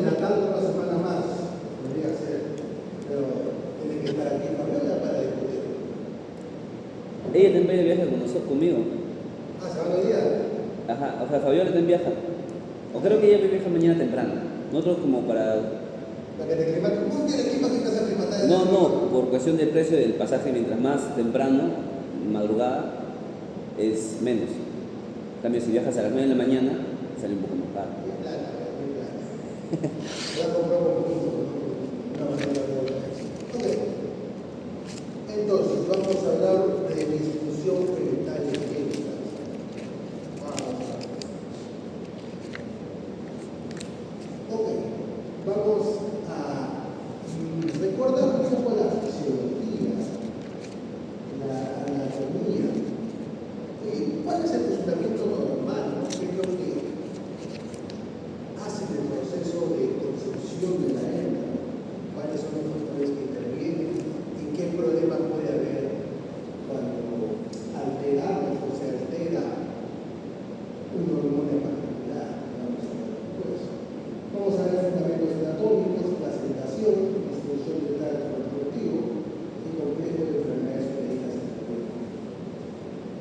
dilatando una semana más, podría ser, pero tiene que estar aquí Fabiola para discutir. Ella también viaja con nosotros, conmigo. Ah, ¿se van hoy día? Ajá, o sea, Fabiola también viaja. O creo que ella viaja mañana temprano. Nosotros como para... Para que te aclimates. ¿Cómo tienes que aclimatar? No, por cuestión del precio del pasaje, mientras más temprano, madrugada, es menos. En cambio, si viajas a las 9 de la mañana, sale un poco más caro. Qué plata. Voy a comprar un poquito, una manera de organizar. Ok. Entonces, vamos a hablar de distribución vegetal y química. Ok. Vamos a recordar un poco la fisiología, la anatomía. ¿Cuál es el funcionamiento normal? ¿Qué es lo que hace el proceso de construcción de la hembra? ¿Cuáles son los factores que intervienen? ¿Y qué problema puede haber cuando alteramos o se altera una hormona en particular? Vamos a ver fundamentos anatómicos, placentación, distribución del tracto reproductivo y complejo de enfermedades médicas en el cuerpo.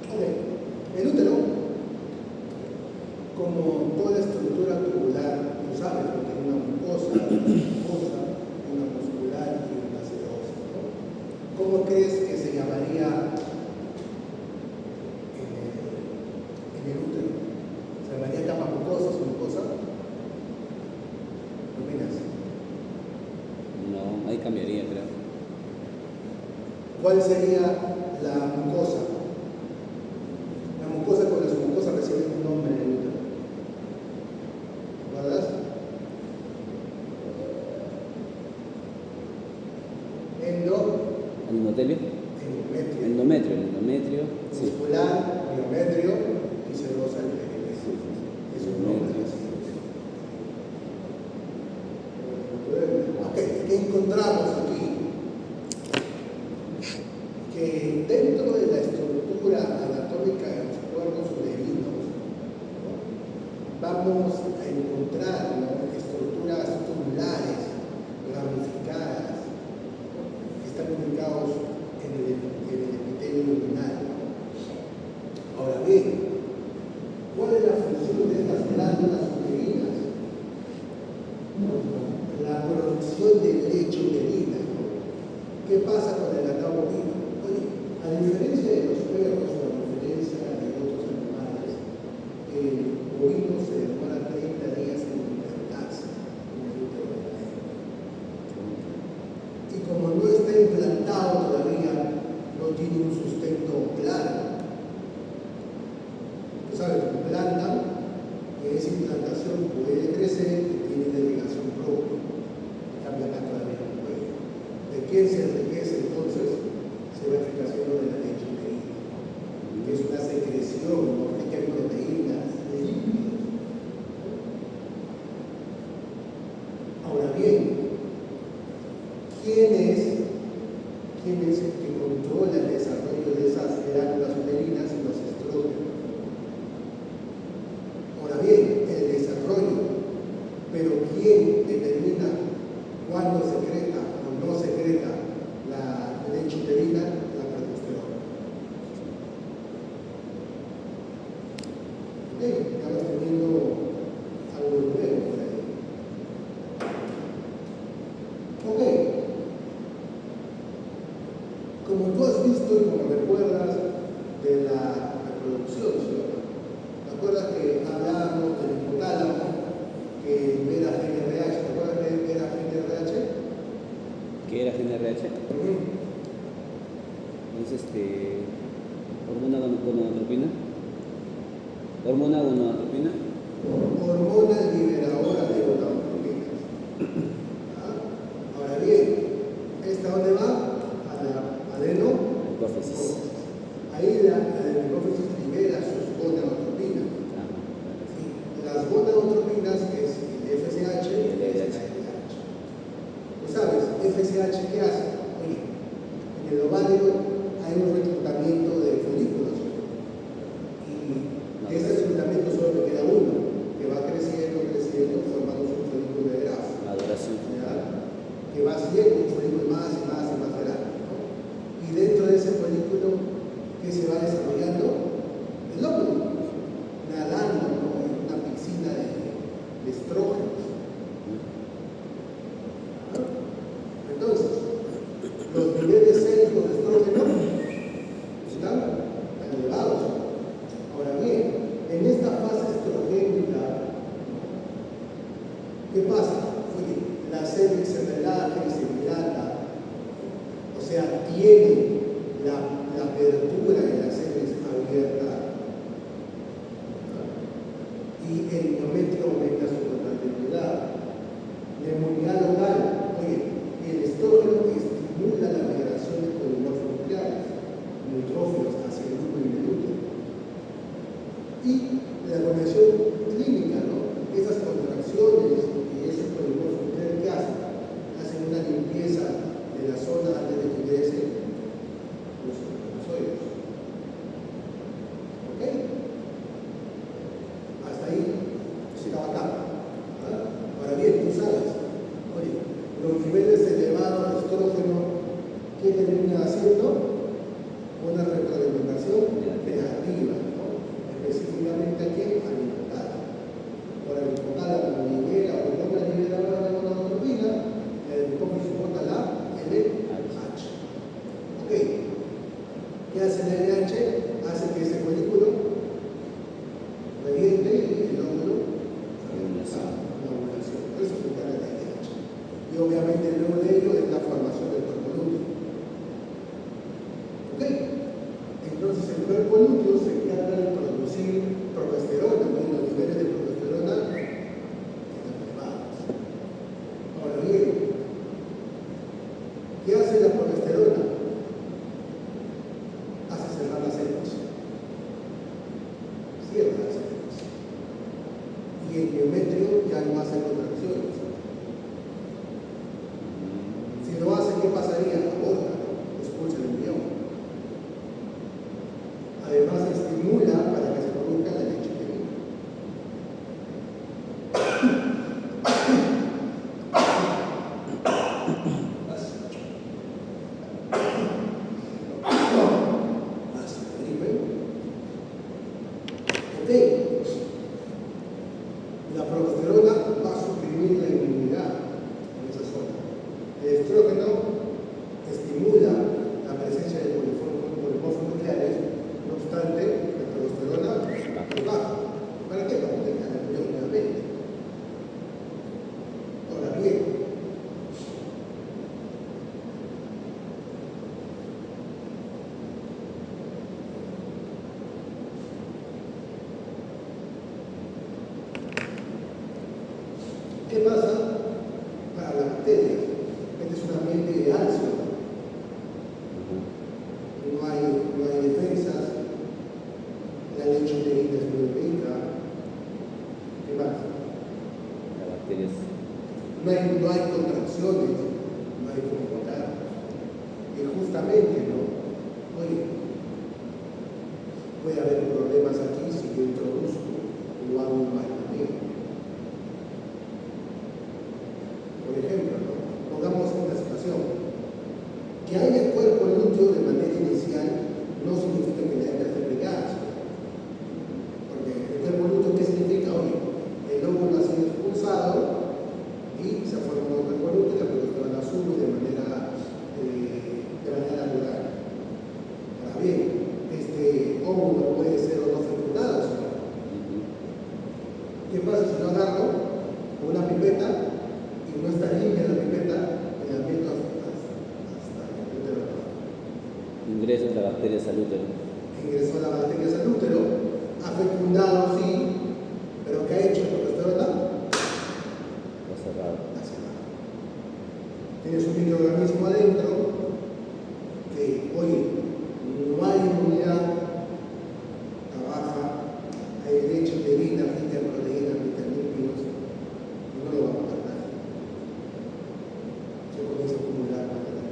Ok, el útero, como toda estructura tubular, tú sabes, porque tiene una mucosa, una muscular y una serosa, ¿no? ¿Cómo crees que se llamaría en el útero? ¿Se llamaría capa mucosa o mucosa? ¿Qué opinas? No, ahí cambiaría, creo. ¿Cuál sería la mucosa? La mucosa con las mucosas reciben un nombre en el útero. ¿Verdad? ¿Endotelio? Endometrio. Sí. Muscular, miometrio y serosa el pene. Es un nombre así. Ok, ¿qué encontramos aquí? Que dentro de la estructura anatómica de los cuerpos uterinos, ¿no?, vamos a encontrar, ¿no?, estructuras tubulares, ramificadas, que están ubicados en el epitelio luminal. Ahora bien, ¿cuál es la función de estas glándulas uterinas? La producción de leche uterina. ¿Qué pasa con el ganado bovino? Oye, a diferencia de los perros o a diferencia de otros animales, el bovino se demora 30 días en implantarse en el útero de la hembra. Y como no está implantado todavía, no tiene un sustento claro. Tú sabes, implantan y esa implantación puede crecer y tiene delegación propia. En cambio, acá todavía no puede. ¿De quién se enriquece entonces? Se va enriqueciendo de la leche uterina, que es una secreción, ¿no?, rica en proteínas, de lípidos. Ahora bien, ¿quién es el que controla el desarrollo de esas glándulas uterinas y los estrógenos? Ahora bien, el desarrollo, pero ¿quién determina cuándo secreta o no secreta la leche uterina? La progesterona. Estamos teniendo algo nuevo por ahí. Ok. Como tú has visto y como recuerdas de la reproducción, ¿sí? ¿Te acuerdas que hablábamos del hipotálamo, que libera GnRH? ¿Te acuerdas que era GnRH? ¿Qué era GnRH? Es hormona gonadotropina. Hormona liberadora de gonadotropinas. Ahora bien, ¿esta dónde va? A la hipófisis. Ahí la hipófisis libera sus gonadotropinas. Las gonadotropinas es el FSH y el LH. Pues sabes, FSH, ¿qué hace? Oye, en el ovario hay un reclutamiento de folículos y de ese reclutamiento solo me queda uno. de estrógenos. Entonces, los niveles séricos de estrógeno están elevados. Ahora bien, en esta fase estrogénica, ¿qué pasa? Oye, la cervix se relaja y se dilata, o sea, tiene la apertura de la cervix abierta y el endometrio aumenta su contractilidad. Neumonía local, oye, el estrógeno estimula la migración de polimorfos nucleares, neutrófilos hacia el núcleo y el útero. Y la conexión clínica, ¿no? Esas contracciones y esos polimorfos nucleares que hacen una limpieza de la zona antes de que ingrese los espermatozoides. ¿Ok? Hasta ahí está bacán. Ahora bien, tú sabes, oye, los niveles elevados de estrógeno, ¿qué termina haciendo? Una retroalimentación negativa, ¿no? Específicamente aquí al hipotálamo. Por el hipotálamo libera hormona liberadora de gonadotropina, el hipófisis bota la LH. Ok, ¿qué hace la LH? Hace que ese folículo reviente y el óvulo una ovulación. Por eso se encarga la LH. Y obviamente luego de ello es la formación del cuerpo lúteo. ¿Ok? Entonces el cuerpo lúteo se encarga de producir progesterona, ¿no? Y los niveles de progesterona están elevados. Ahora bien, ¿qué hace la progesterona? Hace cerrar las células. Cierra las células. Y el endometrio ya no hace contracciones. Si lo hace, ¿qué pasaría? Aborta, ¿no? Expulsa el embrión. Además, estimula para que se produzca la leche uterina. Ok. La progesterona va a suprimir la inmunidad en esa zona. El estrógeno estimula la presencia de polimorfos nucleares, no obstante, la progesterona es baja. ¿Para qué? Para proteger la embrión nuevamente. Ahora bien, ¿qué pasa para la bacteria? Este es un ambiente ideal, ¿sí? No hay defensas, la leche uterina es muy rica. ¿Qué más? Las bacterias. No hay contracciones, no hay como botar. Y justamente, ¿no? Oye, puede haber problemas aquí si yo introduzco o hago un mal manejo. Por ejemplo, ¿no? Pongamos una situación. Que haya el cuerpo lúteo de manera inicial no significa que le haya que hacer brigadas. Porque el cuerpo lúteo, ¿qué significa? Oye, el óvulo ha sido expulsado y se ha formado un cuerpo lúteo y la progesterona sube de manera natural. Ahora bien, este óvulo puede ser o no fecundado, ¿sí? ¿Qué pasa si yo agarro con una pipeta y no está limpia la pipeta y la meto hasta el útero? Ingresos de bacterias al útero. Ingresó la bacteria al útero, ha fecundado, sí, pero ¿qué ha hecho la progesterona? Está cerrado. La cerrado. Tienes un microorganismo adentro que, oye, no hay inmunidad, trabaja, hay leche uterina, rica en proteínas, rica en lípidos, y no lo va a matar nadie. Se comienza a acumular materia.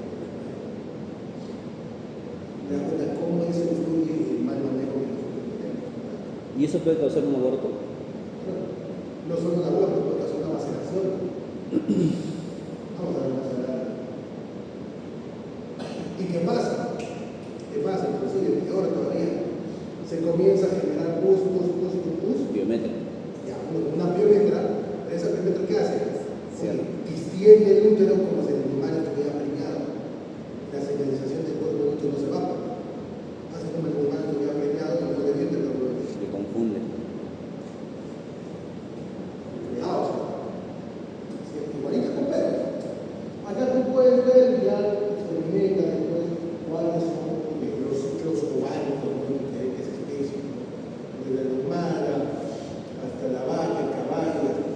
¿Te das cuenta cómo eso influye en el mal manejo que nosotros tenemos? ¿Y eso puede causar un aborto? No solo un aborto, puede causar una maceración. Vamos a ver más adelante. ¿Y qué pasa? ¿Qué pasa? Inclusive peor todavía. Se comienza a generar pus. Biométrica. Ya, una biometra, pero en el útero, como si el animal estuviera preñado, la señalización del cuerpo del útero no se va. Hace como el animal estuviera preñado y no le viene, pero Se confunde. cuidado, o sea, sí, igualita con perros. Acá tú puedes ver, ya experimenta después cuáles son los ciclos ováricos de diferentes especies, desde la humana hasta la vaca, el caballo.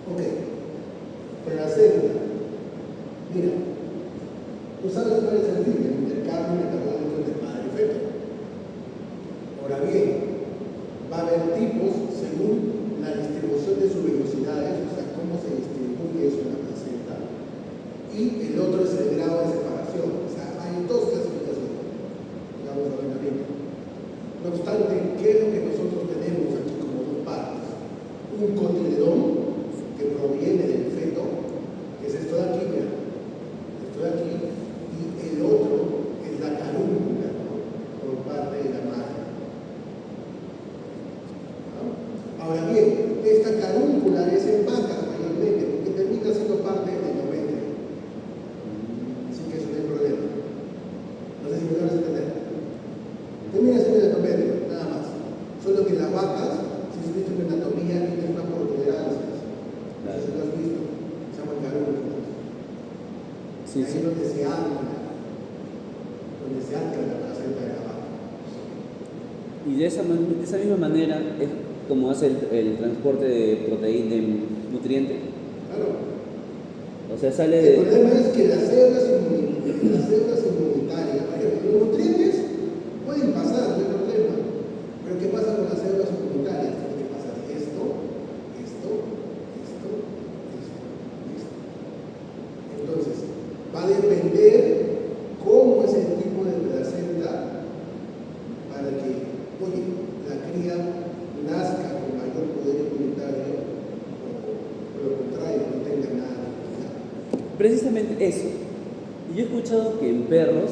Ok, placenta. Mira, tú sabes cuál es el fin, el intercambio metabólico entre madre y feto. Ahora bien, va a haber tipos según la distribución de sus velocidades, o sea, cómo se distribuye eso en la placenta, y el otro es el grado de separación. O sea, hay dos clasificaciones. Vamos a ver ahorita. No obstante, ¿qué es lo que nosotros tenemos aquí como dos partes? Un cotiledón que proviene del feto, que es esto de aquí, mira, esto de aquí, y el otro es la carúncula, ¿no? Por parte de la madre. Ahora bien, esta carúncula es en vacas mayormente, porque termina siendo parte del endometrio. Así que eso no hay problema. No sé si me vas a entender. Termina siendo el endometrio, nada más. Solo que las vacas, si has visto en anatomía, tienen una protuberancia. No sé si lo has visto. Se llaman carúnculas. Sí, Ahí sí. es donde se ancla la placenta de la vaca. Y de esa misma manera es como hace el transporte de proteína, de nutriente. Claro. O sea, sale El de... problema es que las células inmunitarias, por ejemplo, los nutrientes pueden pasar, no hay problema. Pero ¿qué pasa con las células inmunitarias? Tiene que pasar esto. Entonces, va a depender cómo es el tipo de placenta para que, oye, la cría nazca con mayor poder inmunitario o lo contrario, no tenga nada. Precisamente eso. Y yo he escuchado que en perros,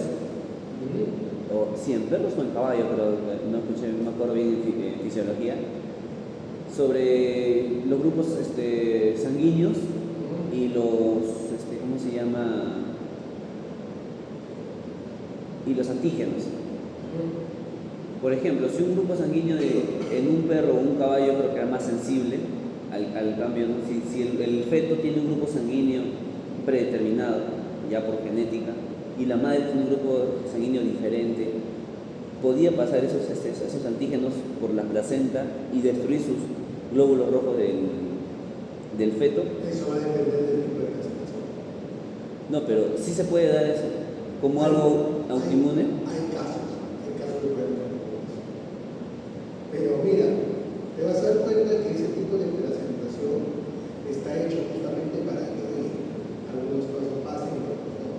o sí, en perros o en caballos, pero no escuché, no me acuerdo bien en fisiología, sobre los grupos sanguíneos y los, ¿cómo se llama? Y los antígenos. Por ejemplo, si un grupo sanguíneo en un perro o un caballo creo que era más sensible al cambio, ¿no? Si el feto tiene un grupo sanguíneo predeterminado, ya por genética, y la madre tiene un grupo sanguíneo diferente, podía pasar esos antígenos por la placenta y destruir sus glóbulos rojos del feto. Eso va a depender del tipo de presentación. No, pero sí se puede dar eso como algo autoinmune. Hay casos de problemas. Pero mira, te vas a dar cuenta que ese tipo de presentación está hecho justamente para que algunas cosas pasen y otras no.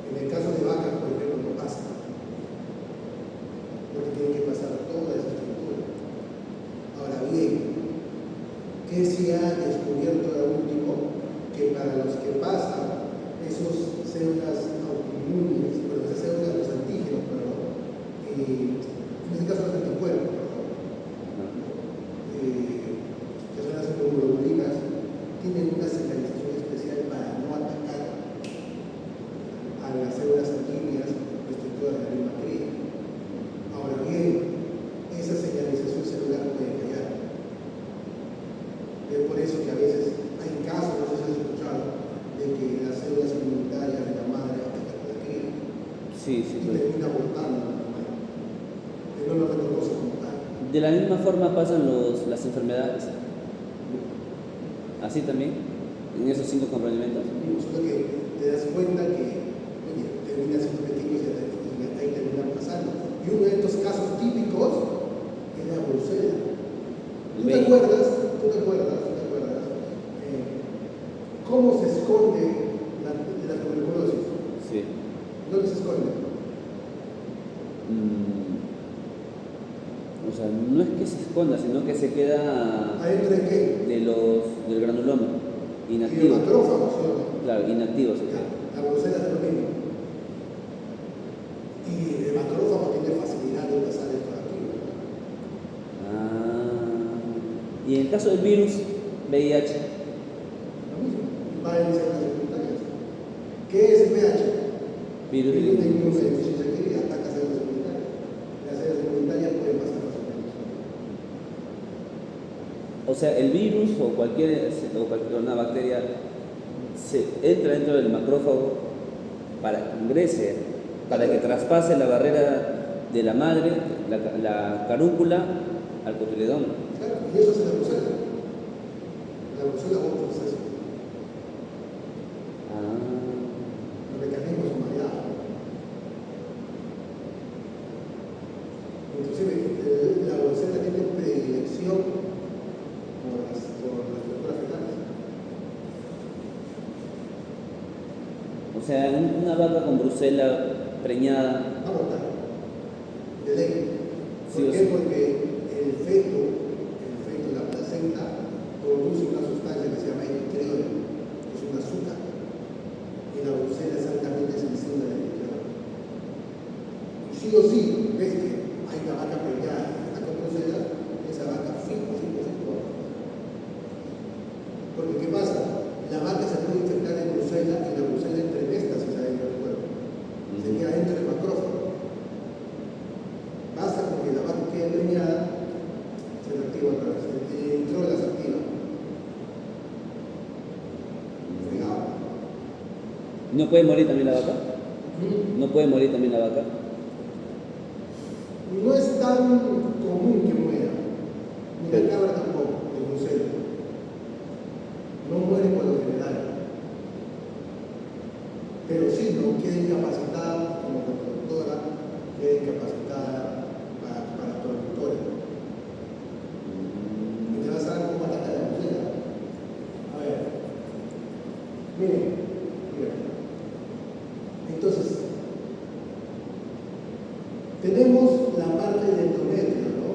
En el caso de vacas, por ejemplo, no pasa. Porque tiene que pasar toda esa estructura. Ahora bien, ¿qué se ha descubierto ahora último? Que para los que pasan esos células autoinmunes, pero esas células, los antígenos, perdón, en este caso los anticuerpos, perdón, que son las inmunoglobulinas, tienen una señalización especial para no atacar a las células sanguíneas estructuras de la misma cría. Ahora bien, esa señalización celular puede fallar. Es por eso que a veces hay casos, no sé si has escuchado, de que las células inmunitarias de la madre atacan a la cría Sí, y termina abortando a la mamá, que no lo reconoce como tal. De la misma forma pasan las enfermedades. Así también, en esos 5 complementos. Solo que te das cuenta que, oye, termina siendo pequeño y ahí termina pasando. Y uno de estos casos típicos es la brucela. ¿Tú te acuerdas? ¿Cómo se esconde la tuberculosis? Sí. ¿Dónde se esconde? O sea, no es que se esconda, sino que se queda ¿Adentro de qué? del granuloma, Y el inactivo. macrófago, ¿sí o no? Claro, inactivo se Ya, queda. la brucela es lo mismo. Y el macrófago tiene facilidad de pasar esto de aquí, ¿verdad? Ah. Y en el caso del virus, VIH. Lo mismo. Va en células inmunitarias. ¿Qué es VIH? Virus de Virus de inmunización. inmunodeficiencia adquirida, ataca células inmunitarias. Las células inmunitarias pueden pasar fácilmente. O sea, el virus o cualquier una bacteria entra dentro del macrófago para que ingrese, para que traspase la barrera de la madre, la carúncula, al cotiledón. Claro, y eso es la brucela. La brucela va a un proceso. Los mecanismos son variados. Inclusive, la brucela tiene predilección por las estructuras fetales. O sea, una vaca con brucela preñada. Va a botar. De ley. ¿Por Sí, qué? sí. Porque el feto, la placenta, produce una sustancia que se llama eritrol, que es un azúcar. Y la brucela es altamente sensible al eritrol. Y sí o sí, ves que hay una vaca preñada y está con brucela, esa vaca fijo. Porque ¿qué pasa? La vaca se puede infectar de brucela y la brucela entre métastasis adentro del cuerpo. Se queda dentro del macrófago. Basta con que la vaca quede preñada, se la activa otra vez. El eritrol las activa. Fregado. ¿No puede morir también la vaca? ¿No puede morir también la vaca? No es tan común que muera, ni la cabra tampoco, de brucela. No muere por lo general. Pero sí, no queda incapacitada como reproductora, queda incapacitada para productora. Y te vas a dar cómo ataca la brucela. A ver, miren. Entonces, tenemos la parte del endometrio, ¿no?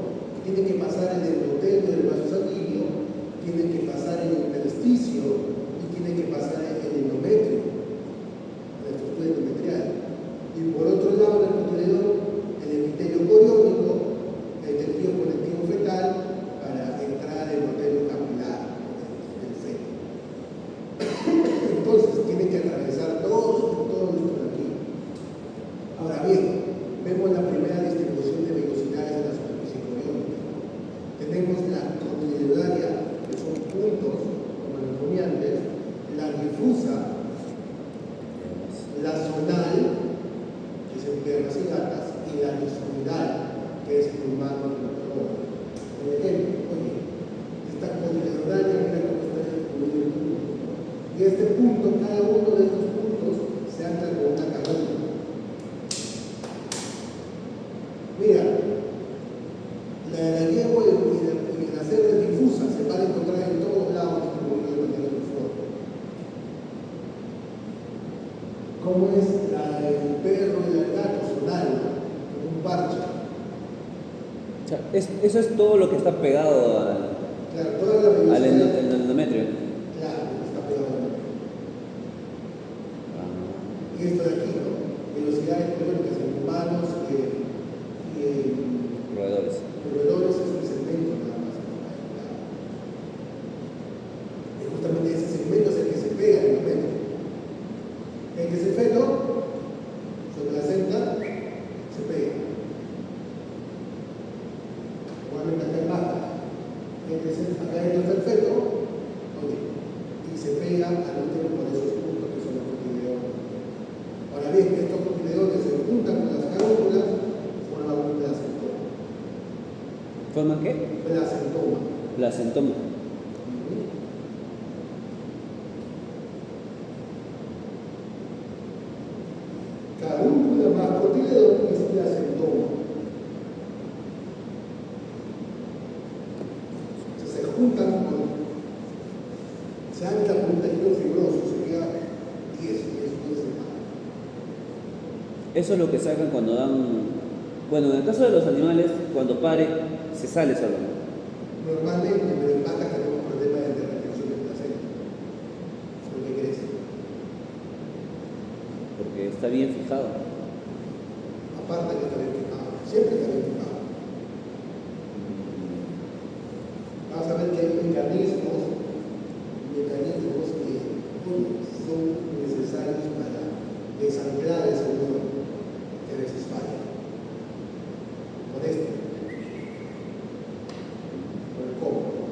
Tiene que pasar el endotelio del vaso sanguíneo, tiene que pasar el intersticio y tiene que pasar el endometrio, la estructura endometrial. Y por otro lado, del cotiledón, el epitelio coriónico, el tejido conectivo fetal, para entrar al endotelio capilar del feto. Entonces, tiene que atravesar todo esto de aquí. Ahora bien, vemos la primera distribución de velocidades en la superficie coriónica. Tenemos la cotiledonaria, que son puntos, como los rumiantes, la difusa, la zonal, que es en perras y gatas, y la discoidal, que es en humanos y otros. Por ejemplo, oye, esta cotiledonaria, mira cómo está distribuido el punto. Y este punto, cada uno de estos puntos se ancla con una carúncula. Mira, la yegua y la cebra difusa se van a encontrar en todos lados distribuidos de manera uniforme. ¿Cómo es el perro y el gato zonal, con un parche? O sea, eso es todo lo que está pegado Claro, toda la velocidad. al endometrio. Claro, está pegado al endometrio. Y esto de aquí, ¿no? Velocidades coriónicas en humanos y en Roedores. es un segmento nada más. Y justamente ese segmento es el que se pega al endometrio. El que se feto, sobre la placenta, se pega. Igualmente acá en vaca. Acá dentro está el feto, oye, y se pega al útero por esos puntos que son los cotiledones. Ahora bien, estos cotiledones se juntan con las carúnculas, forman un placentoma. ¿Forman qué? Placentoma. Placentoma. Carúncula más cotiledón es placentoma. Se juntan se ancla con un tejido fibroso, se queda 10 semanas. Eso es lo que sacan cuando dan. Bueno, en el caso de los animales, cuando pare, se sale solo. Normalmente, pero en vacas tenemos problemas de retención de placenta. ¿Por qué crees? Porque está bien fijado. Aparte que está bien fijado, siempre está bien fijado. Vas a ver que hay mecanismos son necesarios para desanclar ese nudo que a veces falla. Por esto. Por el cómo.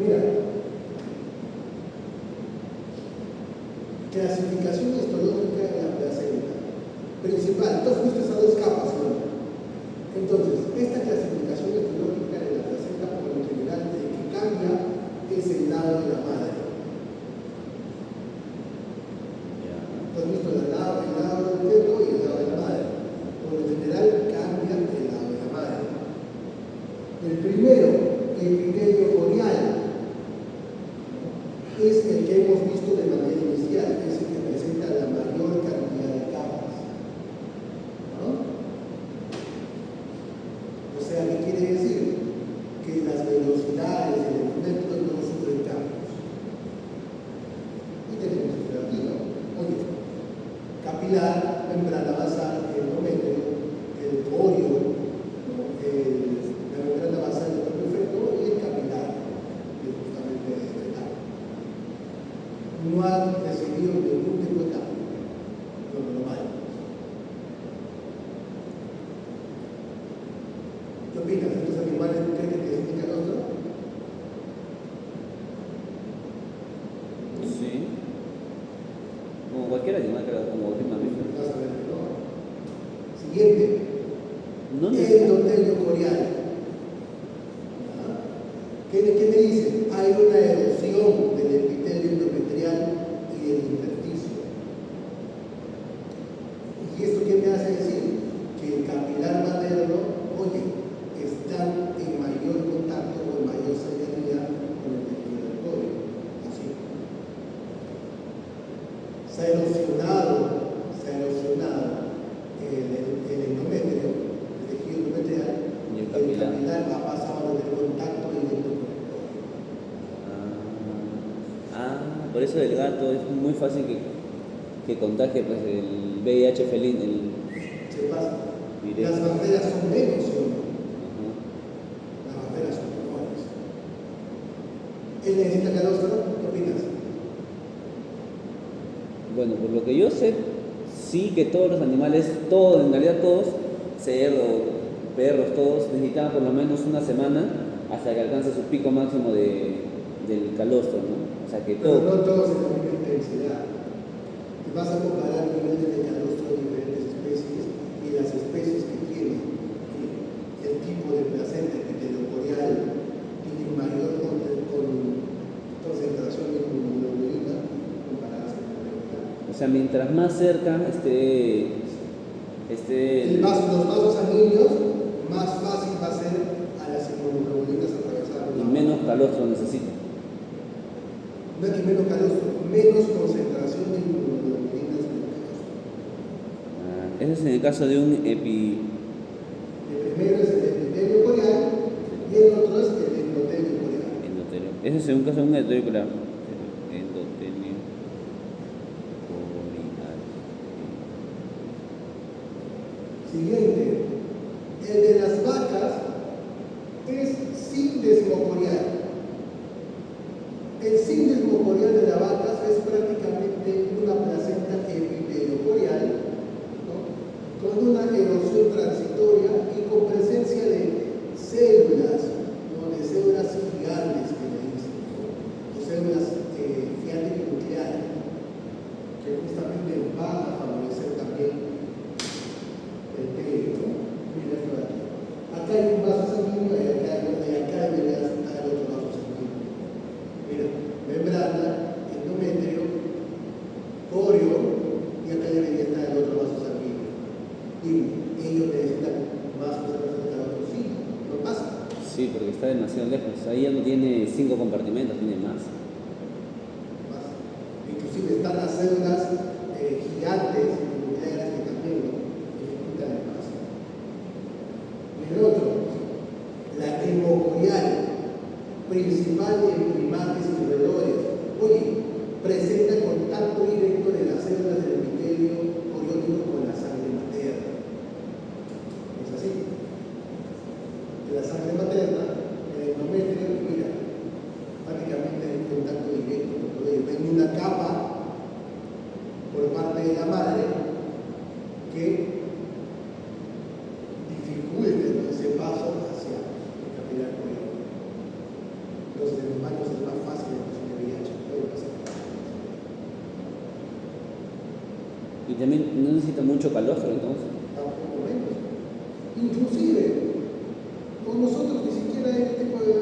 Mira, clasificación histológica de la placenta. Principal, tú fuiste a dos capas, ¿no? Entonces, esta clasificación histológica de la placenta, por lo general, el que cambia es el lado de la madre. ¿Tú has visto el lado del feto y el lado de la madre? Por lo general, cambia el lado de la madre. El primero, el epitelio corial, es el que hemos visto de manera inicial, es el que presenta la mayor cantidad de capas, ¿no? O sea, ¿qué quiere decir? Que las velocidades del movimiento no sufren cambios. Y tenemos esto aquí, ¿no? Oye, capilar, membrana basal, endometrio, el corio, la membrana basal del propio feto y el capilar, que justamente es fetal. No han recibido ningún tipo de cambio, lo normal. ¿Qué opinas? ¿Estos animales creen que te explican otro? Sí. Como cualquier animal, creo, como cualquier mamífero. Vas a ver que no. Siguiente. No, Endotelio corial. ¿Qué me dice? Hay una erosión del epitelio endometrial y del intersticio. ¿Y esto qué me hace decir? Que el capilar materno, oye, están en mayor contacto o en mayor cercanía con el tejido del corio. Así. Se ha erosionado el endometrio, el tejido endometrial, y el el capilar. capilar ha pasado del contacto directo con el corio. Por eso el gato es muy fácil que contagie pues, el VIH felino. Se pasa. Directo. Las barreras son menos, ¿sí o no? Ajá. Las barreras son menores. ¿Él necesita calostro? ¿Qué opinas? Bueno, por lo que yo sé, sí que todos los animales, todos, en realidad todos, cerdos, perros, todos necesitan por lo menos una semana hasta que alcance su pico máximo del calostro, ¿no? O sea que Pero todo. no todos en la misma intensidad. Te vas a comparar niveles de calostro de diferentes especies y las especies que tienen el tipo de placenta epiteliocoreal tienen mayor concentración de inmunoglobulina comparadas con la regular. O sea, mientras más cerca esté Los vasos sanguíneos, más fácil va a ser a las inmunoglobulinas atravesar. y menos calostro necesita. No es que menos calostro, menos concentración de inmunoglobulinas en el calostro. Ese es en el caso de un El primero es el epitelio coreal y el otro es el endotelio coreal. endotelio. Ese es en un caso de un endotelio coreal. Endotelio coreal. Siguiente, el de las vacas es sindesmo coreal. El sindesmo coreal de las vacas es prácticamente una placenta epiteliocoreal, ¿no? Con una erosión transitoria y con presencia de células, ¿no? De células gigantes que le dicen, ¿no? O células gigantes nucleares, que justamente van a favorecer también el pelo, ¿no? Mira esto de aquí. Acá hay un vaso sanguíneo y acá debería estar el otro vaso sanguíneo. Mira, membrana, endometrio, corio, y acá debería estar el otro vaso sanguíneo. Y ellos necesitan más concentración de calostro. Sí, no pasa. Sí, porque está demasiado lejos. Ahí ya no tiene 5 compartimentos, tiene más. Pasa. Inclusive están las células gigantes, nucleares, que también dificultan el paso. Y el otro, la hemocorial, principal en primates y roedores. Oye, presenta contacto directo de las células del epitelio coriónico con la sangre materna. ¿Es así? De la sangre materna, el endometrio, mira, prácticamente hay contacto directo con todo ello. En una capa Y también no necesita mucho calostro entonces. Tampoco menos. Inclusive, con nosotros ni siquiera hay tipo de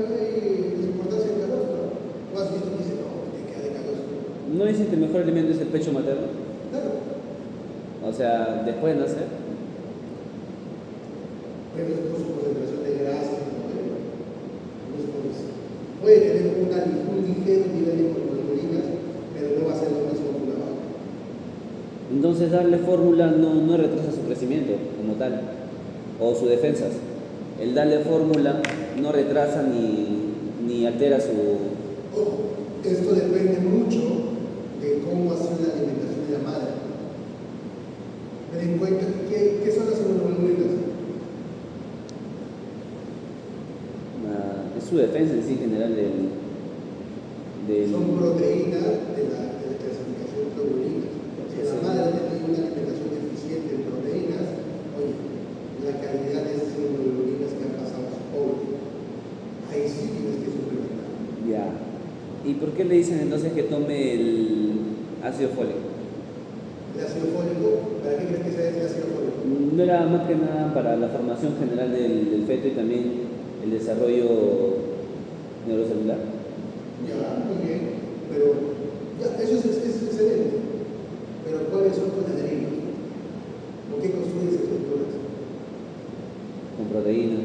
importancia del calostro. ¿No has visto que dice, no, te queda de calostro? ¿No dicen que el mejor alimento es el pecho materno? Claro, O sea, después de nacer. pero es por su concentración de grasa y todo. Puede tener un ligero nivel de hemoglobina, pero no va a ser lo mismo que una vaca. Entonces darle fórmula no retrasa su crecimiento como tal, o sus defensas. El darle fórmula no retrasa ni altera su... Ojo, esto depende mucho de cómo ha sido la alimentación de la madre. Ten en cuenta qué son las hemoglobinas. Es su defensa en sí general del... Son proteínas de la clasificación globulina. Si la madre tiene una alimentación deficiente en proteínas, oye, la calidad de esas hemoglobinas que han pasado a su pobre. Ahí sí tienes que suplementar. Ya. ¿Y por qué le dicen entonces que tome el ácido fólico? El ácido fólico, ¿para qué crees que sea ese ácido fólico? No era más que nada para la formación general del feto y también el desarrollo neurocelular. Ya, muy bien, pero ya, eso es excelente. Pero ¿cuáles son tus ladrillos? ¿Con qué construyes estructuras? Con proteína.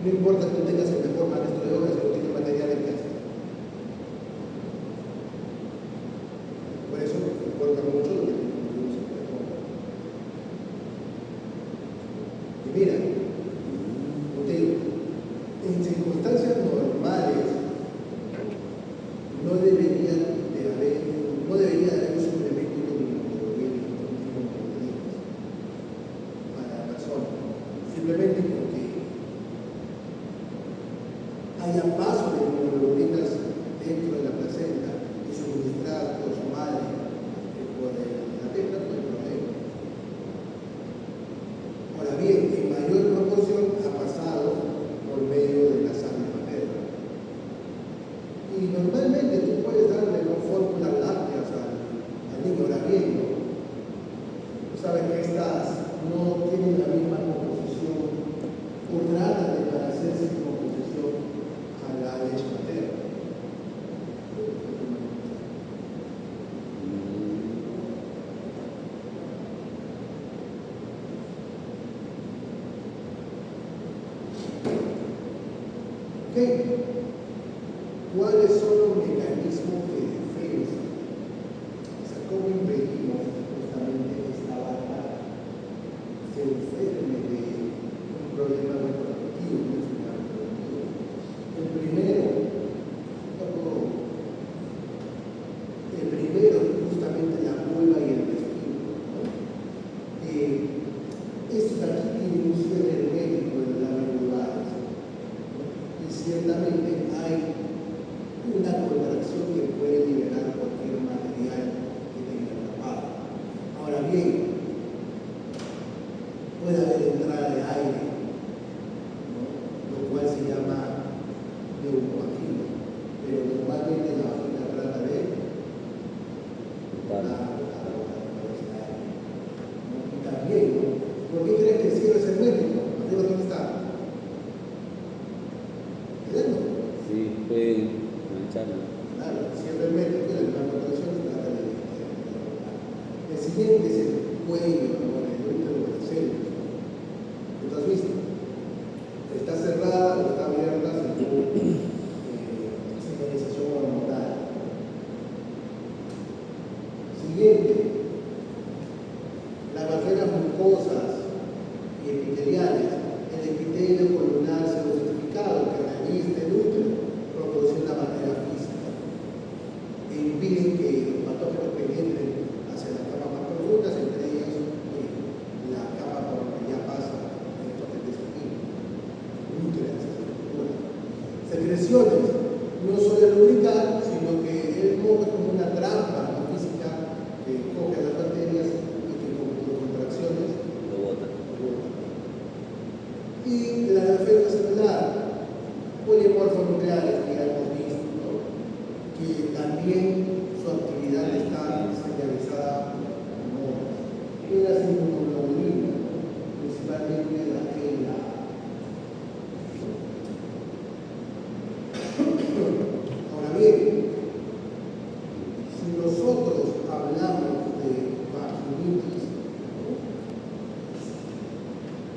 No importa que tú tengas el mejor maestro de obras, pero tienes material en casa. Por eso importa mucho lo que construimos en la obra. Y mira, como te digo, en circunstancias normales no debería de haber un suplemento de inmunoglobulina para la persona. Simplemente porque haya paso de inmunoglobulinas dentro de la placenta y suministradas por su madre por la teta, no hay problema. Ahora bien, en mayor proporción ha pasado por medio de la sangre materna. Y normalmente tú puedes darle no fórmulas lácteas al niño. Ahora bien, ¿no? Tú sabes que estas no tienen la misma composición o tratan de parecerse en composición a la leche materna. ¿Ok? ¿Cuáles son los mecanismos de defensa? O sea, ¿cómo impedimos justamente esta vaca se enferme de un problema reproductivo, una enfermedad reproductiva? El primero es justamente la vulva y el testículo, ¿no? Estos aquí tienen un cierre hermético de los labios vulvares, ¿no? Y ciertamente hay una contracción que puede liberar cualquier material que tenga atrapado. Ahora bien, puede haber entrada de aire, ¿no? Lo cual se llama neumovagina, pero normalmente la vagina trata de y también, ¿no? ¿Por qué crees que el cielo es hermético? ¿Arriba dónde está? ¿El ano? Sí, puede mancharlo. Claro, siempre el médico y la misma contracción trata de el siguiente es el cuello, ¿no? El útero del centro. ¿Lo has visto? Está cerrada o está abierta según señalización hormonal. Siguiente, las barreras mucosas y epiteliales, el epitelio columnar certificado que realiza el útero proporciona barrera física e impiden que los patógenos penetren hacia las capas más profundas, entre ellas la capa por la que ya pasa el torrente sanguíneo, el útero, esas estructuras. Secreciones, no solo el lubricar, sino que el moco es como una trampa, ¿no? Física que coge las bacterias y que con contracciones Lo bota. y la defensa celular, polimorfonucleares que ya hemos visto, ¿no? Que también su actividad está señalizada como que es la inmunoglobulina, principalmente la GLA. Ahora bien, si nosotros hablamos de vaginitis,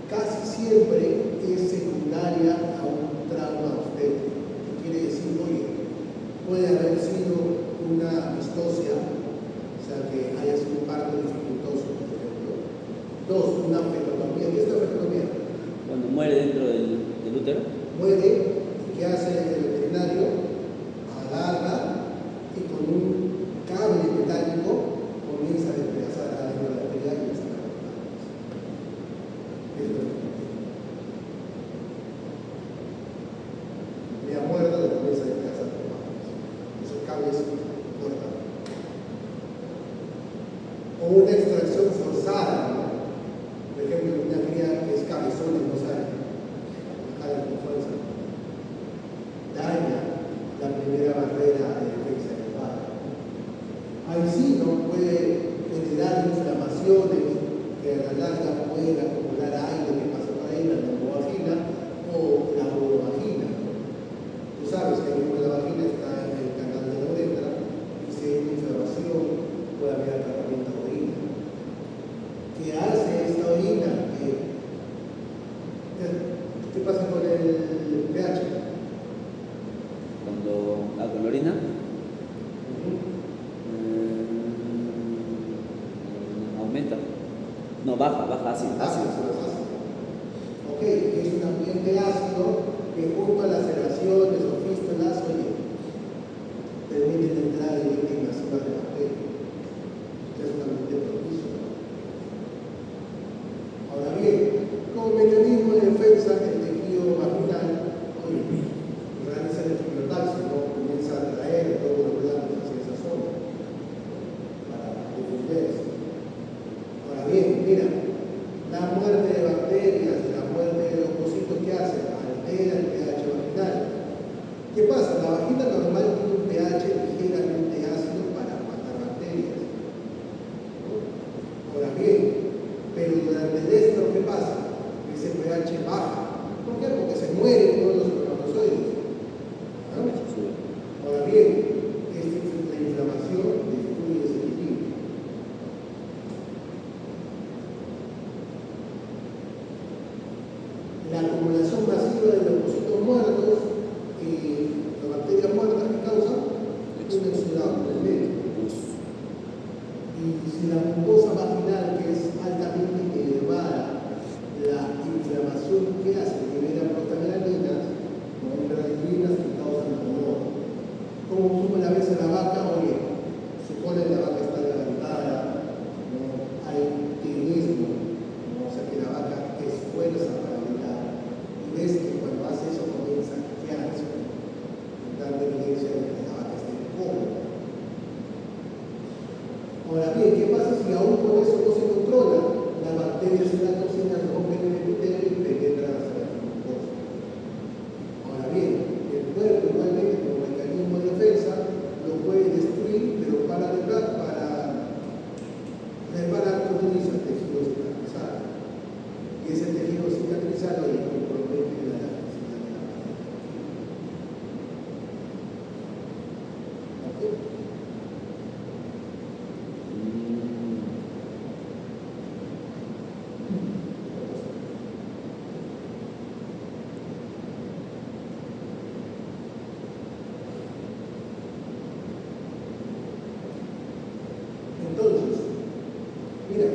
casi siempre es secundaria a un trauma obstétrico. ¿Qué quiere decir? Oye, puede haber sido una distocia, o sea, que haya sido un parto dificultoso, por ejemplo. Dos, una fetotomía. ¿Qué es la fetotomía? Cuando muere dentro del útero. Muere, ¿qué hace el veterinario? Agarra y con un cable metálico comienza a despedazar a la bacteria y está la muerta de comienza a despedazar esos cables cortan. O una extracción forzada, ¿no? Por ejemplo, una cría que es cabezona y no sale, jala con fuerza, daña la primera barrera de defensa del padre. Ahí sí no puede generar inflamaciones que a la larga pueden acumular aire que pasa por ahí, la neumovagina o la urovagina. Tú sabes que ahí en la vagina está en el canal de la uretra y si hay una inflamación puede haber atrapamiento de orina. ¿Qué hace esta orina? ¿Qué pasa con el pH? Con la orina. Aumenta. No, baja ácido. Ok, es un ambiente ácido que junto a las relaciones o fístulas, oye, permiten la entrada directa y masiva de bacterias. Es un ambiente propicio. Ahora bien, como mecanismo de defensa, el tejido vaginal, oye, realiza el epiglottal, no comienza a atraer todos los blancos hacia esa zona para defenderse. Ahora bien, mira, la muerte de bacterias y la muerte de leucocitos, ¿qué hace? Altera el pH vaginal. ¿Qué pasa? La vagina normal tiene un pH ligeramente ácido para matar bacterias. Ahora bien, pero durante el estro, ¿qué pasa? Ese pH baja. ¿Por qué? Porque se mueren todos los espermatozoides. ¿No? Ahora bien, la inflamación destruye ese equilibrio. La acumulación masiva de leucocitos muertos y las bacterias muertas que causan un exudado en el medio. Y si la mucosa vaginal, que es altamente elevada, la inflamación que hace libera prostaglandinas o hiperaldosteronas que causan dolor. Como tú la ves en la vaca, oye, supone que la vaca está levantada, ¿no? Hay tienismo, ¿no? O sea que la vaca esfuerza para orinar. Y ves que cuando hace eso comienza a quedarse, dando evidencia de que la vaca está incómoda. Ahora bien, ¿qué pasa si aún con eso no se controla? Las bacterias y las toxinas rompen el epitelio y penetran hacia la mucosa. Ahora bien, el cuerpo igualmente como mecanismo de defensa lo puede destruir, pero para reparar utiliza el tejido cicatrizado. Y ese tejido cicatrizado le compromete la elasticidad de la pared. ¿Ok? Entonces, mira,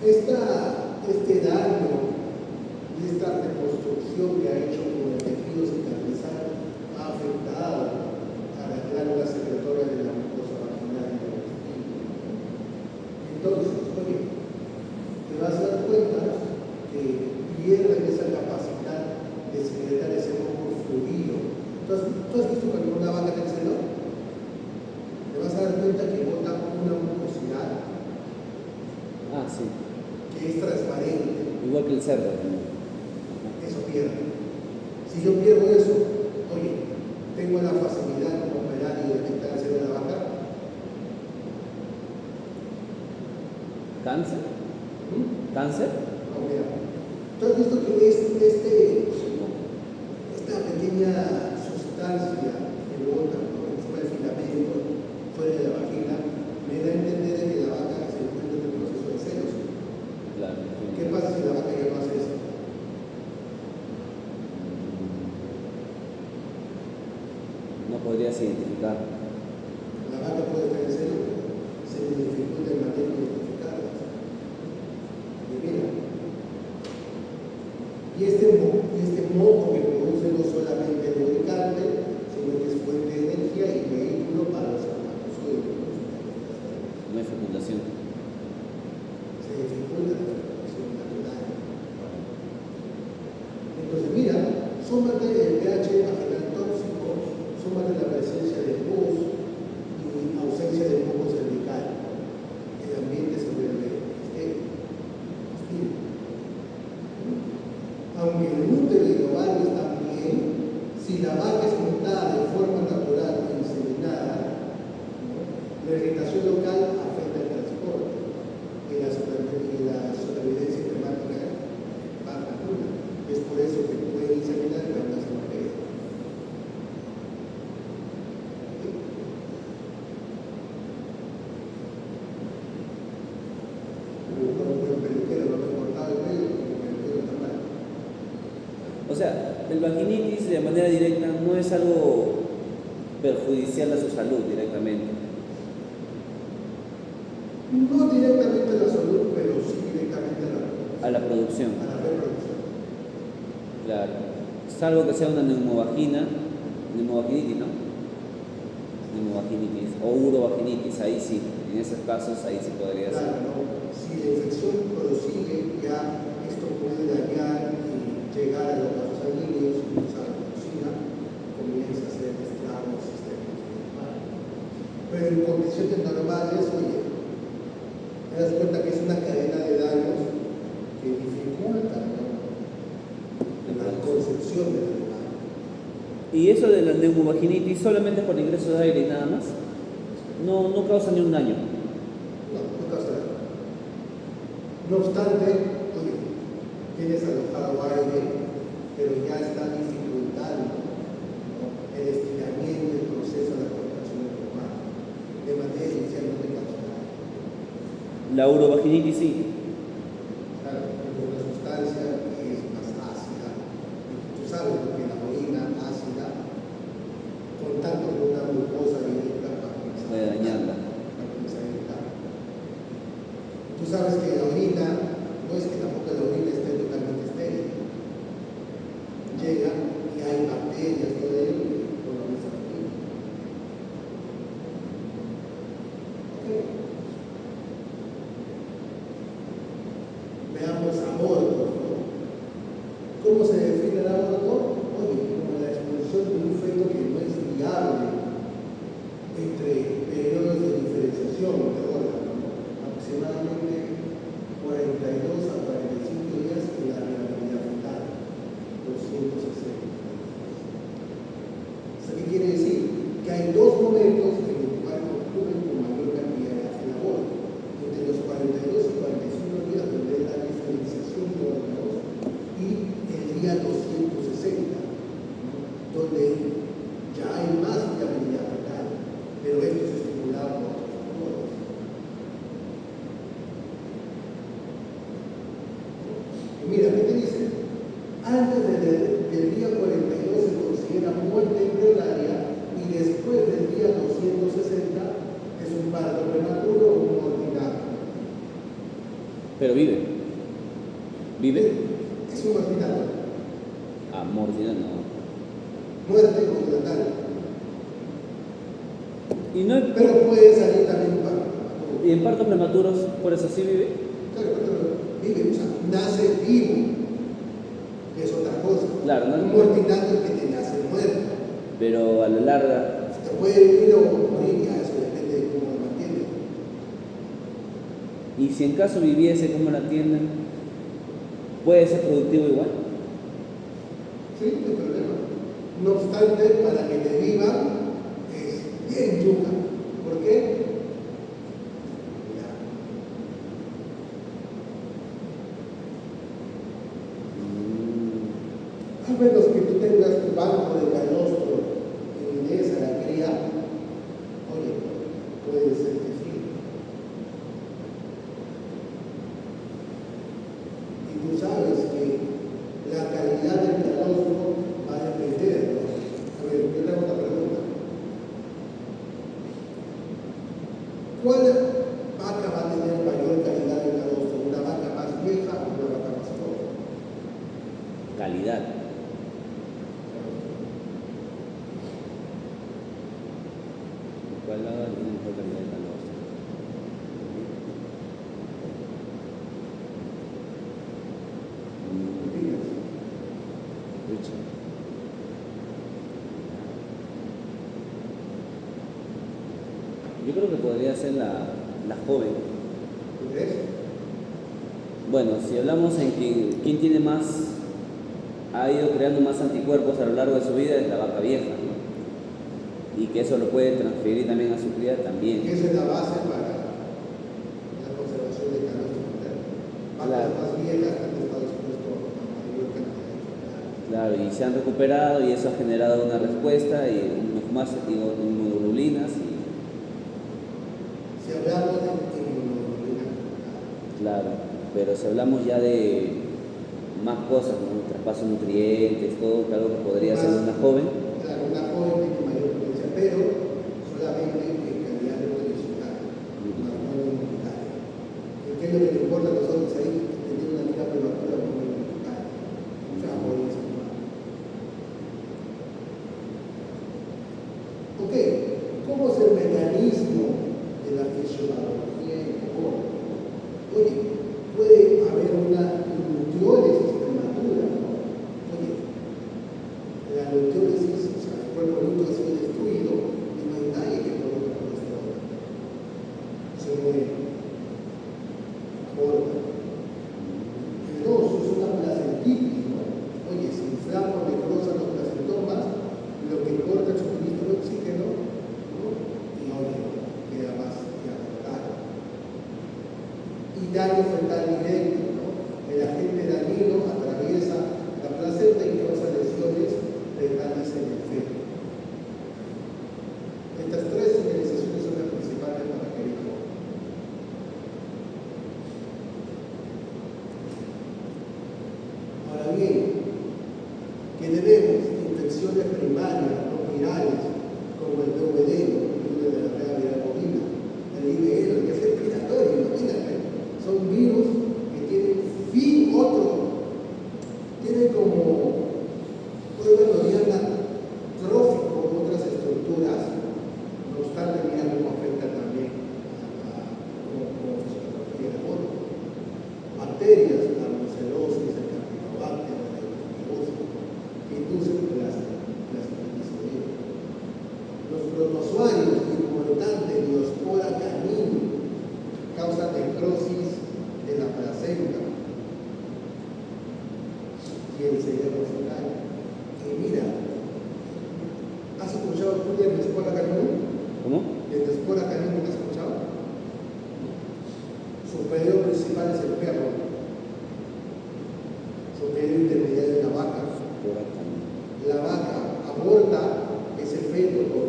este daño y esta reconstrucción que ha hecho con el tejido cicatrizado ha afectado a las glándulas secretorias de la mucosa vaginal y del intestino. Entonces, oye, te vas a dar cuenta que pierden esa capacidad de secretar ese moco fluido. Entonces, ¿tú has visto cuando una vaca te encenó? Te vas a dar cuenta que bota una mucosidad Sí. que es transparente. Igual que el cerdo. Eso pierde. Si yo pierdo eso, oye, tengo la facilidad como operario de detectar el cero de la vaca. ¿Cáncer? ¿Mm? ¿Cáncer? No, mira. ¿Tú has visto que esta pequeña sustancia que bota, ¿no?, encima del filamento, fuera de la vagina, me da a entender que la vaca se encuentra en el proceso de celos? Claro. ¿Qué pasa si la vaca ya no hace eso? No podrías identificar. La vaca puede estar en celo, pero se le dificulta el mantener identificarlas. Y mira, y este moco que produce no solamente el lubricante, sino que es fuente de energía y vehículo para los espermatozoides. No hay fecundación. Se dificulta la fecundación natural. Entonces, mira, súmate el pH vaginal tóxico, súmate la presencia de pus y ausencia de moco cervical. El ambiente se vuelve estéril. Aunque el útero y el ovario están bien, si la vaca es montada de forma natural e inseminada, la irritación local afecta el transporte y la supervivencia espermática baja nula. Es por eso que pueden inseminar y no se mujeres. El peluquero no me ha cortado el pelo porque el peluquero está mal. O sea, el vaginitis de manera directa no es algo perjudicial a su salud directamente. No directamente a la salud, pero sí directamente A la producción. a la reproducción. Claro. Salvo que sea una neumovaginitis, ¿no? Neumovaginitis o urovaginitis, ahí sí. En esos casos, ahí sí podría ser. Claro, ¿no? Si la infección prosigue, ya esto puede dañar y llegar a los vasos sanguíneos, impulsar la toxina, comienza a hacer estragos sistémicos. Pero en condiciones normales, oye, te das cuenta que es una cadena de daños que dificulta, ¿no?, la concepción del animal. Y eso de la neumovaginitis solamente por ingreso de aire y nada más. No causa ni un daño. No causa daño. No obstante, oye, tienes alojado aire, pero ya está dificultando, ¿no?, el estiramiento del proceso de la contracción del pulmón. De manera inicial no te causa nada. La urovaginitis sí. Claro, porque es una sustancia que es más ácida. Tú sabes lo que la orina ácida, contacto con una glucosa directa para comenzar Puede dañarla. para comenzar a irritar. Tú sabes que la orina, no es que tampoco la orina esté totalmente estéril. Llega y hay bacterias, todo ello que colonizan la orina. Okay. Veamos abortos, ¿no? ¿Cómo se define el aborto? Oye, como la expulsión de un feto que no es viable entre periodos de diferenciación de órganos, ¿no?, aproximadamente 42 a 45 días en la viabilidad fetal, 260. ¿Eso qué quiere decir? Que hay dos momentos en los cuales ocurren con mayor cantidad de aborto, entre los 42 y 45 días donde es la diferenciación de órganos y el día 260, ¿no?, donde ya hay más viabilidad fetal, pero esto es estimulado por otros factores. Y mira, ¿qué te dice? Antes del día 42 se considera muerte embrionaria y después del día 260 es un parto prematuro o un ordinario. Pero vive. ¿Vive? Es un ordinario. Ah, mordida no. Muerte ordinaria. Y no hay- Pero puede salir también un parto prematuro. y en partos prematuros, por eso sí vive. Claro, pero vive, o sea, nace vivo, que es otra cosa. Claro, ¿no? Un ordinario es que te nace muerto. Pero a la larga, Te puede vivir o morir, ya eso depende de cómo lo mantiene. y si en caso viviese, ¿cómo la atienden? ¿Puede ser productivo igual? Sí, no hay problema. No obstante, para que te viva es bien yuca. ¿Por qué? Mira, cual haga una mejor calidad de calor. Yo creo que podría ser la joven. ¿Tú crees? Bueno, si hablamos en quién tiene más, ha ido creando más anticuerpos a lo largo de su vida, es la vaca vieja, ¿no? Y que eso lo puede transferir también a su cría también. Esa es la base para la conservación de calor interno. Vacas más viejas han estado expuestas a mayor cantidad de enfermedades. Claro, y se han recuperado y eso ha generado una respuesta y más inmunoglobulinas. Si hablamos de inmunoglobulina, Claro, pero si hablamos ya de más cosas, ¿no? Traspaso de nutrientes, todo, claro que podría ser una joven. claro, una joven tiene mayor potencia, pero solamente en calidad nutricional, no inmunitaria. ¿Qué es lo que le importa a nosotros ahí? Tener una vida prematura no inmunitaria. O sea, morir esa humana. Ok, ¿cómo es el mecanismo de la fisiología del cuerpo? Oye, puede haber una nucleólisis prematura, ¿no? Oye, la nucleólisis, o sea, el cuerpo adulto ha sido destruido y no hay nadie que produzca colesterol. Se muere. Aborta. El 2 es una placentitis, ¿no? Oye, si inflama o necrosan los placentomas, lo que corta el suministro de oxígeno, ¿no? Y oye, queda más que abortar. Y daño fetal directo, ¿no? El agente dañino atraviesa la placenta y causa lesiones fetales en el feto. Estas tres señalizaciones son las principales para que el hijo. Ahora bien, que debemos infecciones primarias no virales como el VVD, el de la rea viral bovina, el IBL, que es respiratorio, imagínate. Son virus que tienen fin otro, tienen como órgano diana trófico en otras estructuras, no obstante, mira cómo afecta también a como fisiología del mono. Bacterias, la brucelosis, el campylobacter, la leishmaniasis, que inducen plasmodicia. Los protozoarios, importantes, Diospora canini, causan necrosis de la placenta y el cerebro fetal. Y mira, ¿has escuchado tú de Diospora canini? ¿Cómo? ¿De Diospora canini has escuchado? Su periodo principal es el perro. Su periodo intermediario es la vaca. La vaca aborta ese feto con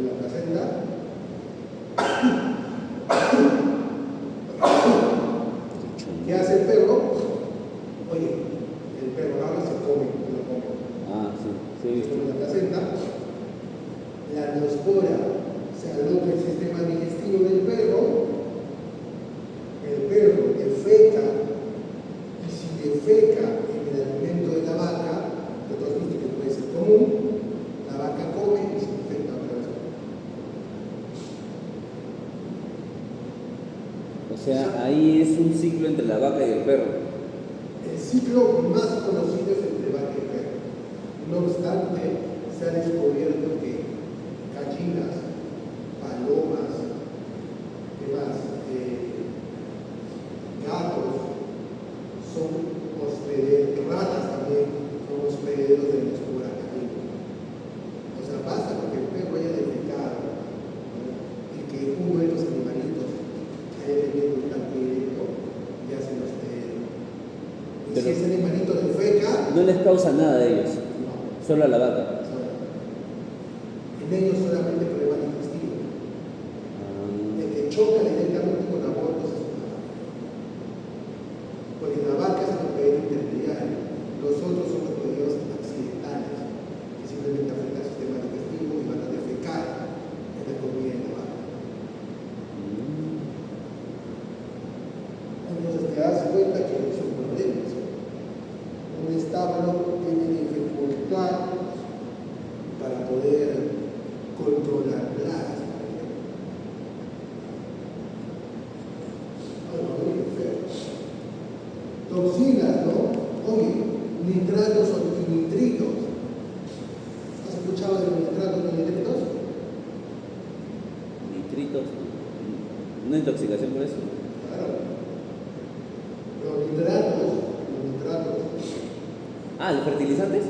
la placenta. ¿Qué hace el perro? Oye, el perro ahora se come, lo come. Ah, sí, sí he visto. Con la placenta, la diospora se aloja en el sistema digestivo del perro, el perro defeca, y si defeca en el alimento de la vaca, que tú has visto que puede ser común, la vaca come y se infecta otra vez. O sea, ahí es un ciclo entre la vaca y el perro. El ciclo más conocido es entre vaca y perro. No obstante, se ha descubierto que gallinas, palomas, ¿qué más? Gatos son hospederos, ratas también son hospederos de la espora canina. O sea, basta con que el perro haya defecado, ¿no? Y que uno de los animalitos haya tenido un tanque directo, ya se los hospedero. Y Pero si ese animalito defeca, no les causa nada a ellos, no. solo a la vaca. En ellos solamente problema digestivo. El que choca directamente con abortos es una vaca. Porque la vaca es el pedido intermediario. Los otros son los pedidos accidentales, que simplemente afectan al sistema digestivo y van a defecar en la comida de la vaca. Entonces te das cuenta que es un problema. Un establo tiene dificultad para poder controlar plagas, por ejemplo. Muy feo. Toxinas, ¿no? Oye, nitratos y nitritos. ¿Has escuchado de los nitratos y nitritos? Nitritos. ¿Una intoxicación por eso? Claro. Los nitratos. Ah, ¿los fertilizantes?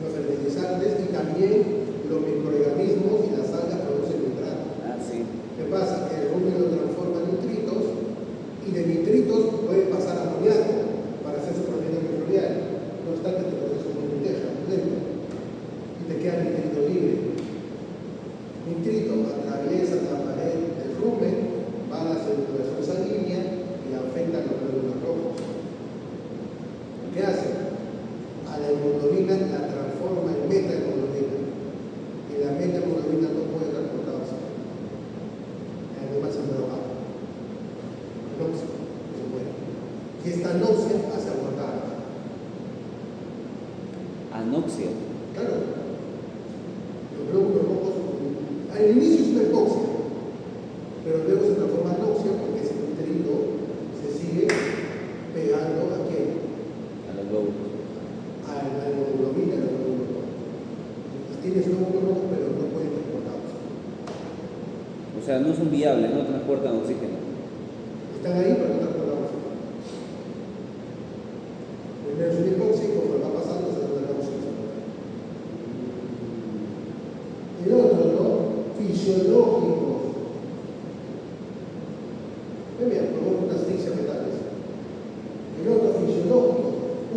Los fertilizantes y también los microorganismos y las algas producen nitratos. Ah, sí. ¿Qué pasa? El rumen lo transforma en nitritos y de nitritos puede pasar a amoníaco para hacer su proteína microbial. No obstante, este proceso es muy complejo, muy lento. Y te queda nitrito libre. Nitrito atraviesa la pared del rumen, va a la circulación sanguínea y afecta a los glóbulos rojos. ¿Qué hace? A la hemoglobina la transforma en metahemoglobina. Y la metahemoglobina no puede transportar oxígeno. El animal se muere ahogado. Anoxia, se muere. Y esta anoxia hace aguantar. Anoxia. Claro. Los glóbulos rojos, al inicio es una hipoxia, pero luego se transforma en anoxia porque ese nitrito se sigue pegando a quién? A los glóbulos. A la hemoglobina, a los glóbulos rojos. Entonces tienes glóbulos rojos, pero no pueden transportar oxígeno. O sea, no son viables, no transportan oxígeno. Están ahí, pero no transportan oxígeno. Primero es un hipoxia y conforme va pasando se vuelve anoxia. El otro, ¿no? Fisiológicos. Mira, provoca una asfixia metales. El otro fisiológico,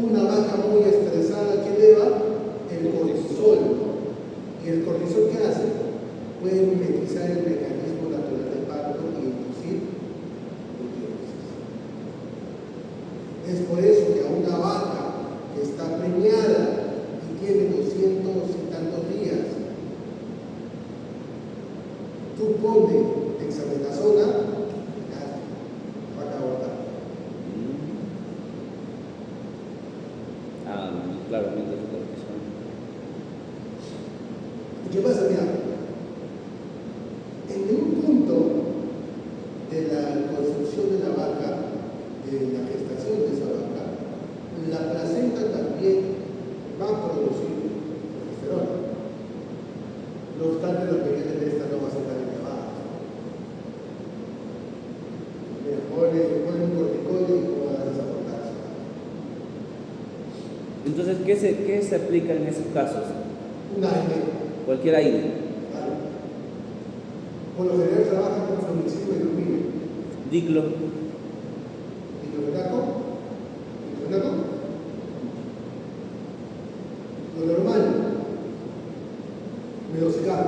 una vaca muy estresada que eleva el cortisol. ¿Y el cortisol qué hace? Puede mimetizar el mecanismo natural del parto y inducir proteólisis. Es por eso que a una vaca que está preñada y tiene 200 y tantos días, tú pones dexametasona, va a abortar. Ah, claro, mientras su cortisol. ¿Qué pasa? Mira, en un punto de la concepción de la vaca, de la gestación de esa vaca, la placenta también va a producir progesterona. No obstante, los niveles de esta no va a ser tan elevados. Mira, pone un corticoide y cómo vas a desaportarse. Entonces, ¿qué se aplica en esos casos? Un aire. Cualquier aire. Claro. Por lo general trabaja con fluoxetilo y aluminio. Diclo. Diclofenaco. Lo normal. Meloxicam.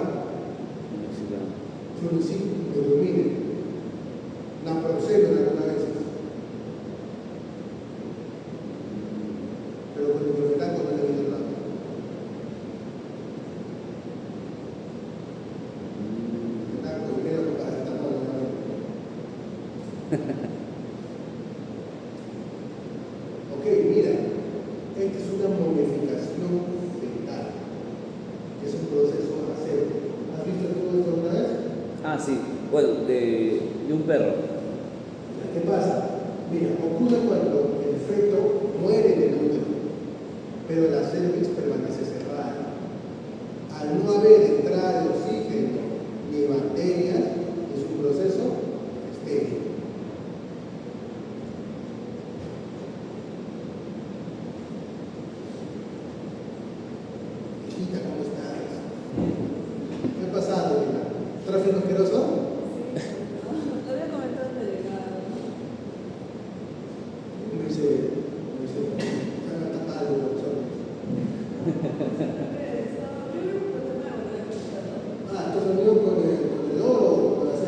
Fluoxetilo y aluminio. Naproxeno en algunas veces. Pero con diclofenaco no le viene nada. Ok, mira, esta es una momificación fetal, que es un proceso aséptico. ¿Has visto todo esto alguna vez? Ah, sí. Bueno, de un perro. ¿Qué pasa? Mira, ocurre cuando el feto muere en el útero, pero la cervix permanece cerrada. Al no haber entrada de oxígeno ni bacterias, es un proceso estéril. Hijita, ¿cómo estás? ¿Qué ha pasado, hija? ¿Tráfico asqueroso? Lo había comentado en el delegado. Me dice, está mal, profesor. Ah, ¿estás reunido con el oro o con la Z?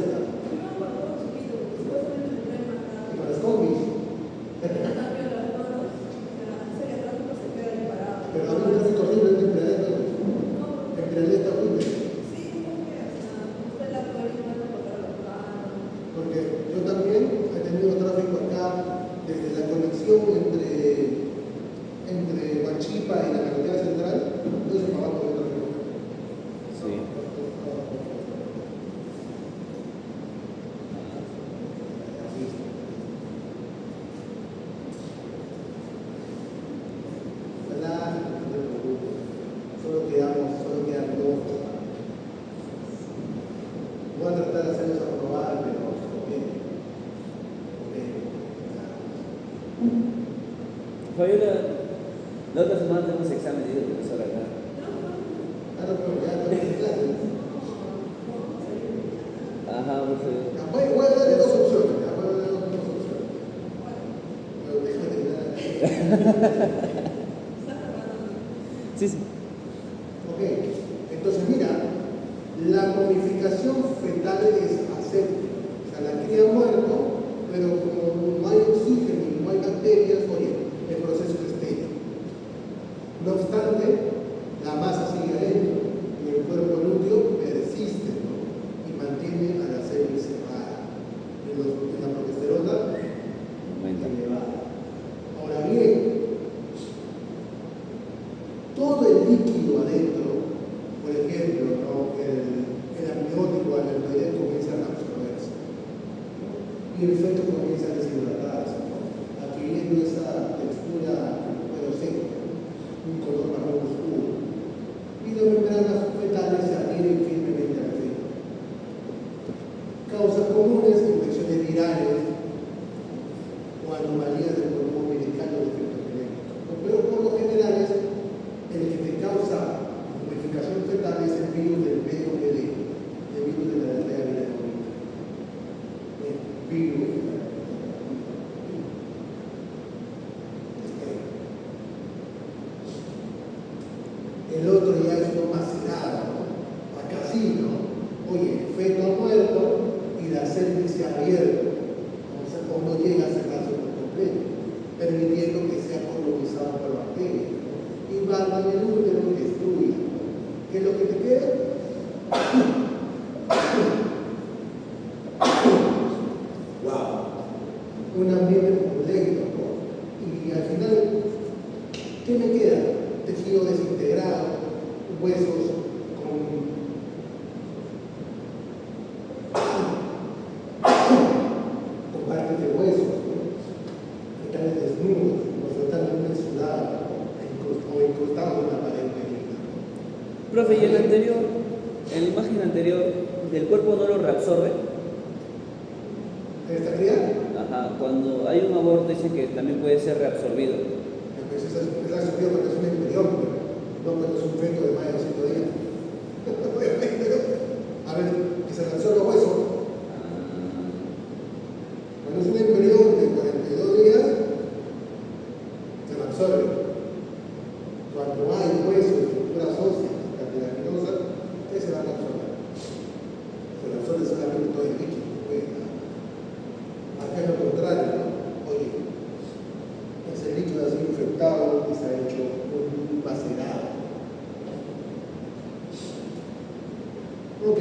¿Y con las combis? Pero había un tráfico horrible en Embriagueta. Embriagueta horrible. Porque yo también he tenido tráfico acá desde la conexión entre Huachipa y la carretera central, entonces para abajo de tráfico. Sí. Fabiola, la otra semana tenemos examen, dice el profesor acá. Ah, no, pero ya no hay clases. Ajá, por favor. Ya, voy a darle dos opciones. Ya, voy a darle dos opciones. Pero déjame terminar. Sí, sí. Ok, entonces mira, la momificación fetal es aséptica. O sea, la cría muerto, pero como no hay oxígeno y no hay bacterias, oye, el proceso es estéril. No obstante, la masa sigue adentro y el cuerpo lúteo persiste, ¿no? Y mantiene a la célula cerrada. En la progesterona elevada. Ahora bien, todo el líquido adentro, por ejemplo, ¿no? el amniótico al alcohol comienza a absorberse, ¿no? Y el feto comienza a deshidratarse, ¿no? Adquiriendo esa textura, bueno, seca, un color marrón oscuro. Y las membranas fetales se adhieren firmemente al feto. Causas comunes, infecciones virales o anomalías del cordón umbilical o defectos genéticos. Pero por lo general es el que te causa modificación fetal es el virus del VMD, el virus de la diarrea viral. El virus de la el otro ya es lo macerado, ¿no? Acá sí, ¿no? Oye, feto muerto y la cervix se ha abierto, o no llega a cerrarse por completo, permitiendo que sea colonizado por bacterias, ¿no? Y van en el útero y destruyen, ¿no? ¿Qué es lo que te queda? ¡Wow! Un ambiente completo, ¿no? Y al final, ¿qué me queda? Tejido desintegrado, huesos con partes de huesos, ¿no? Fetales desnudos, o totalmente sudados, ¿no? O incrustados en la pared médica. Profe, y el anterior, en la imagen anterior, ¿el cuerpo no lo reabsorbe? ¿Esta cría? Ajá, cuando hay un aborto dicen que también puede ser reabsorbido. Pues es absorbido porque es un embrión, no porque es un feto de más de 5 días. A ver, que se reabsorbe el hueso. Cuando es un embrión de 42 días, se reabsorbe. Cuando hay huesos, estructuras óseas, cartilaginosas, ¿qué se van a absorber? Se reabsorbe solamente todo el líquido. Acá es lo contrario, ¿no? Oye, ese líquido ha sido infectado y se ha hecho un macerado. Ok.